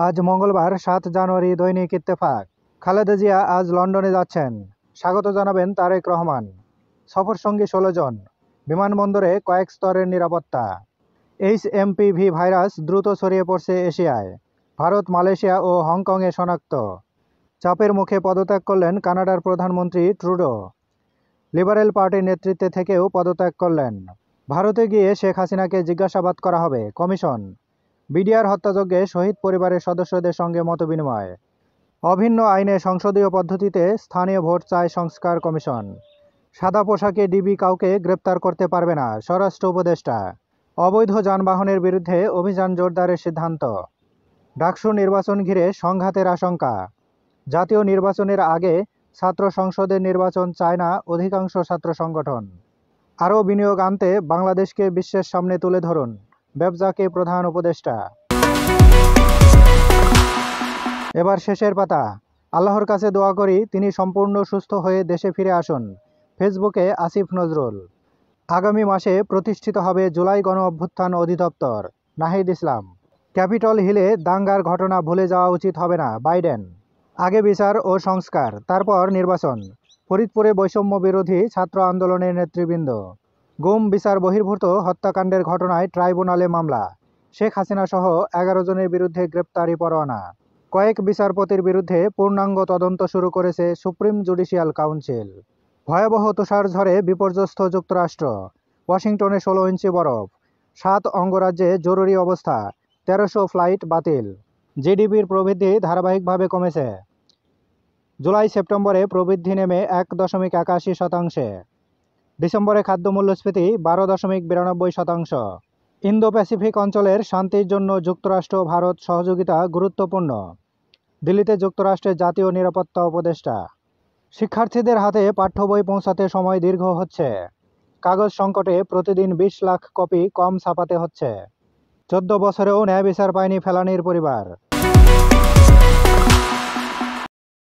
আজ মঙ্গলবার ৭ জানুয়ারি। দৈনিক ইত্তেফাক। খালেদা জিয়া আজ লন্ডনে যাচ্ছেন, স্বাগত জানাবেন তারেক রহমান। সফরসঙ্গী ১৬ জন। বিমানবন্দরে কয়েক স্তরের নিরাপত্তা। HMPV ভাইরাস দ্রুত ছড়িয়ে পড়ছে এশিয়ায়। ভারত, মালয়েশিয়া ও হংকংয়ে শনাক্ত। চাপের মুখে পদত্যাগ করলেন কানাডার প্রধানমন্ত্রী ট্রুডো। লিবারেল পার্টির নেতৃত্বে থেকেও পদত্যাগ করলেন। ভারতে গিয়ে শেখ হাসিনাকে জিজ্ঞাসাবাদ করা হবে, কমিশন। বিডিআর হত্যাযজ্ঞে শহীদ পরিবারের সদস্যদের সঙ্গে মতবিনিময়। অভিন্ন আইনে সংসদীয় পদ্ধতিতে স্থানীয় ভোট চায় সংস্কার কমিশন। সাদা পোশাকে ডিবি কাউকে গ্রেপ্তার করতে পারবে না, স্বরাষ্ট্র উপদেষ্টা। অবৈধ যানবাহনের বিরুদ্ধে অভিযান জোরদারের সিদ্ধান্ত। ডাকসু নির্বাচন ঘিরে সংঘাতের আশঙ্কা। জাতীয় নির্বাচনের আগে ছাত্র সংসদের নির্বাচন চায় না অধিকাংশ ছাত্র সংগঠন। আরও বিনিয়োগ আনতে বাংলাদেশকে বিশ্বের সামনে তুলে ধরুন, ব্যবসাকে প্রধান উপদেষ্টা। এবার শেষের পাতা। আল্লাহর কাছে দোয়া করি তিনি সম্পূর্ণ সুস্থ হয়ে দেশে ফিরে আসুন। ফেসবুকে আসিফ নজরুল। আগামী মাসে প্রতিষ্ঠিত হবে জুলাই গণ অভ্যুত্থান অধিদপ্তর, নাহিদ ইসলাম। ক্যাপিটল হিলে দাঙ্গার ঘটনা ভুলে যাওয়া উচিত হবে না, বাইডেন। আগে বিচার ও সংস্কার, তারপর নির্বাচন। ফরিদপুরে বৈষম্য বিরোধী ছাত্র আন্দোলনের নেতৃবৃন্দ। গুম বিচার বহির্ভূত হত্যাকাণ্ডের ঘটনায় ট্রাইব্যুনালে মামলা। শেখ হাসিনা সহ 11 জনের বিরুদ্ধে গ্রেপ্তারি পরোয়ানা। কয়েক বিচারপতির বিরুদ্ধে পূর্ণাঙ্গ তদন্ত শুরু করেছে সুপ্রিম জুডিশিয়াল কাউন্সিল। ভয়াবহ তুষারঝড়ে বিপর্যস্ত যুক্তরাষ্ট্র। ওয়াশিংটনে 16 ইঞ্চি বরফ। 7 অঙ্গরাজ্যে জরুরি অবস্থা। 1300 ফ্লাইট বাতিল। জিডিপির প্রবৃদ্ধি ধারাবাহিকভাবে কমেছে। জুলাই-সেপ্টেম্বরে প্রবৃদ্ধি নেমে 1.81%। ডিসেম্বরে খাদ্য মূল্যস্ফীতি 12.92%। ইন্দো প্যাসিফিক অঞ্চলের শান্তির জন্য যুক্তরাষ্ট্র ভারত সহযোগিতা গুরুত্বপূর্ণ। দিল্লিতে যুক্তরাষ্ট্রের জাতীয় নিরাপত্তা উপদেষ্টা। শিক্ষার্থীদের হাতে পাঠ্যবই পৌঁছাতে সময় দীর্ঘ হচ্ছে। কাগজ সংকটে প্রতিদিন 20 লাখ কপি কম ছাপাতে হচ্ছে। 14 বছরেও ন্যায় বিচার পায়নি ফেলানীর পরিবার।